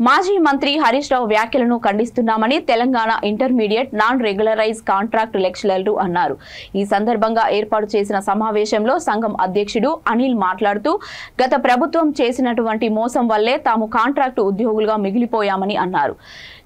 మాజీ మంత్రి హరీష్ రావు వ్యాఖ్యలను ఖండిస్తున్నామని Telangana intermediate non regularize contract లెక్చరర్లు అన్నారు. ఈ సందర్భంగా ఏర్పాటు చేసిన సమావేశంలో సంఘం అధ్యక్షుడు అనిల్ మాట్లాడుతూ గత ప్రభుత్వం చేసినటువంటి మోసం వల్లే తాము కాంట్రాక్టు ఉద్యోగులుగా మిగిలిపోయామని అన్నారు.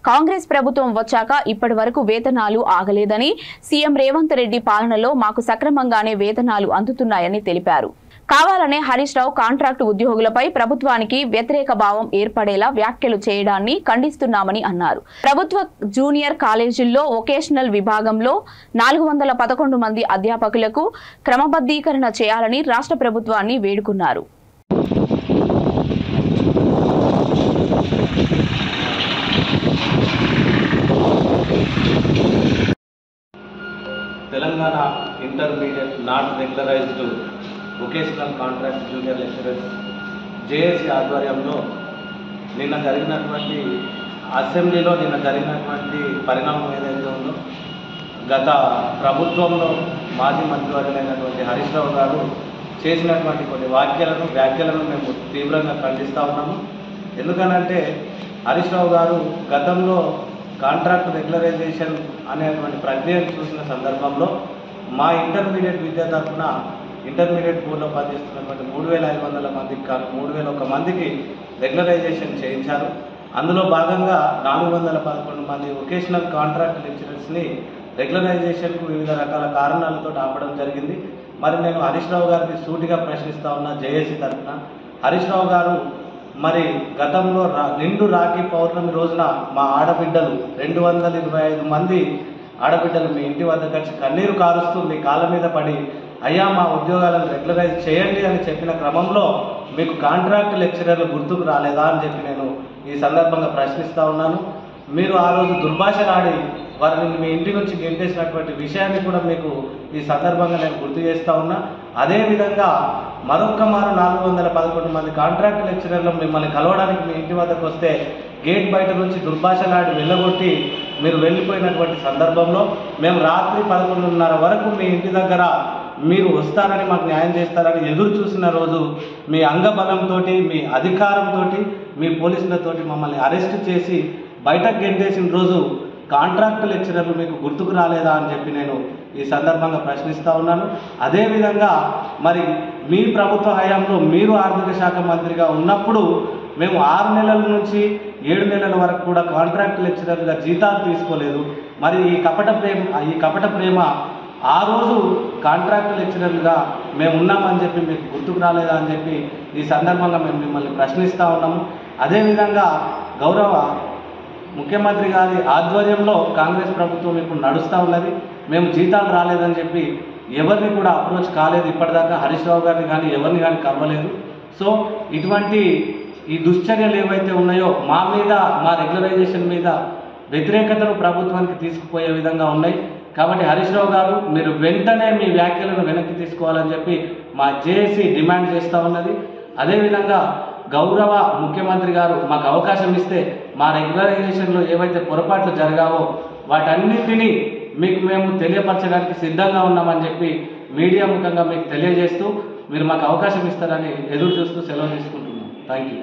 కాంగ్రెస్ ప్రభుత్వం వచ్చాక ఇప్పటి వరకు వేతనాలు ఆగలేదని, సీఎం రేవంత్ రెడ్డి పాలనలో మాకు సక్రమంగానే వేతనాలు అందుతున్నాయని తెలిపారు. కావాలనే హరీష్ రావు కాంట్రాక్టు ఉద్యోగులపై ప్రభుత్వానికి వ్యతిరేక భావం ఏర్పడేలా వ్యాఖ్యలు చేయడాన్ని ఖండిస్తున్నామని అన్నారు. ప్రభుత్వ జూనియర్ కాలేజీల్లో వొకేషనల్ విభాగంలో 411 మంది అధ్యాపకులకు క్రమబద్ధీకరణ చేయాలని రాష్ట్ర ప్రభుత్వాన్ని వేడుకున్నారు. Telangana intermediate not regularized vocational contract junior lecturers JAC ఆధ్వర్యంలో నిన్న జరిగినటువంటి అసెంబ్లీలో జరిగినటువంటి పరిణామం ఏదైతే ఉందో, గత ప్రభుత్వంలో మాజీ మంత్రివర్యులైనటువంటి హరీష్ రావు గారు చేసినటువంటి కొన్ని వ్యాఖ్యలను మేము తీవ్రంగా ఖండిస్తూ ఉన్నాము. ఎందుకనంటే హరీష్ రావు గారు గతంలో కాంట్రాక్ట్ రెగ్యులరైజేషన్ అనేటువంటి ప్రక్రియను చూసిన సందర్భంలో మా ఇంటర్మీడియట్ విద్య తరఫున ఇంటర్మీడియట్ బోర్డులో పనిచేస్తున్నటువంటి 3500 మందికి కాదు 3001 మందికి రెగ్యులరైజేషన్ చేయించారు. అందులో భాగంగా 411 మంది వొకేషనల్ కాంట్రాక్ట్ లెక్చరర్స్ని రెగ్యులరైజేషన్కు వివిధ రకాల కారణాలతో ఆపడం జరిగింది. మరి నేను హరీష్ రావు గారిని సూటిగా ప్రశ్నిస్తా ఉన్నా జేఏసీ తరఫున, హరీష్ రావు గారు మరి గతంలో నిండు రాఖీ పౌర్ణమి రోజున మా ఆడబిడ్డలు 225 మంది ఆడబిడ్డలు మీ ఇంటి వద్దకు వచ్చి కన్నీరు కారుస్తూ మీ కాళ్ళ మీద పడి అయ్యా మా ఉద్యోగాలను రెగ్యులరైజ్ చేయండి అని చెప్పిన క్రమంలో మీకు కాంట్రాక్ట్ లెక్చరర్లు గుర్తుకు రాలేదా అని చెప్పి నేను ఈ సందర్భంగా ప్రశ్నిస్తూ ఉన్నాను. మీరు ఆ రోజు దుర్భాషలాడి వారిని మీ ఇంటి నుంచి గెంటేసినటువంటి విషయాన్ని కూడా మీకు ఈ సందర్భంగా నేను గుర్తు చేస్తూ ఉన్నా. అదేవిధంగా మరొక్క మారు 411 మంది కాంట్రాక్ట్ లెక్చరర్లు మిమ్మల్ని కలవడానికి మీ ఇంటి వద్దకు వస్తే గేట్ బయట నుంచి దుర్భాషలాడి వెళ్ళగొట్టి మీరు వెళ్ళిపోయినటువంటి సందర్భంలో మేము రాత్రి 11:30 వరకు మీ ఇంటి దగ్గర మీరు వస్తారని మాకు న్యాయం చేస్తారని ఎదురు చూసిన రోజు మీ అంగబలంతో మీ అధికారంతో మీ పోలీసులతోటి మమ్మల్ని అరెస్ట్ చేసి బయటకు గెంటేసిన రోజు కాంట్రాక్ట్ లెక్చరర్లు మీకు గుర్తుకు రాలేదా అని చెప్పి నేను ఈ సందర్భంగా ప్రశ్నిస్తూ ఉన్నాను. అదేవిధంగా మరి మీ ప్రభుత్వ హయాంలో మీరు ఆర్థిక శాఖ మంత్రిగా ఉన్నప్పుడు మేము 6 నెలల నుంచి 7 నెలల వరకు కూడా కాంట్రాక్ట్ లెక్చరర్గా జీతాలు తీసుకోలేదు. మరి ఈ కపట ప్రేమ ఆ రోజు కాంట్రాక్ట్ లెక్చరర్గా మేము ఉన్నామని చెప్పి మీకు గుర్తుకు రాలేదా అని చెప్పి ఈ సందర్భంగా మేము మిమ్మల్ని ప్రశ్నిస్తూ ఉన్నాము. అదేవిధంగా గౌరవ ముఖ్యమంత్రి గారి ఆధ్వర్యంలో కాంగ్రెస్ ప్రభుత్వం ఇప్పుడు నడుస్తూ ఉన్నది. మేము జీతాలు రాలేదని చెప్పి ఎవరిని కూడా అప్రోచ్ కాలేదు, ఇప్పటిదాకా హరీష్ రావు గారిని కానీ ఎవరిని కానీ కలవలేదు. సో ఇటువంటి ఈ దుశ్చర్యలు ఏవైతే ఉన్నాయో మా మీద, మా రెగ్యులరైజేషన్ మీద వ్యతిరేకతను ప్రభుత్వానికి తీసుకుపోయే విధంగా ఉన్నాయి. కాబట్టి హరీష్ రావు గారు మీరు వెంటనే మీ వ్యాఖ్యలను వెనక్కి తీసుకోవాలని చెప్పి మా జేఏసీ డిమాండ్ చేస్తూ ఉన్నది. అదేవిధంగా గౌరవ ముఖ్యమంత్రి గారు మాకు అవకాశం ఇస్తే మా రెగ్యులరైజేషన్లో ఏవైతే పొరపాట్లు జరిగావో వాటన్నింటినీ మీకు మేము తెలియపరచడానికి సిద్ధంగా ఉన్నామని చెప్పి మీడియా ముఖంగా మీకు తెలియజేస్తూ మీరు మాకు అవకాశం ఇస్తారని ఎదురు చూస్తూ సెలవు తీసుకుంటున్నాం. Thank you.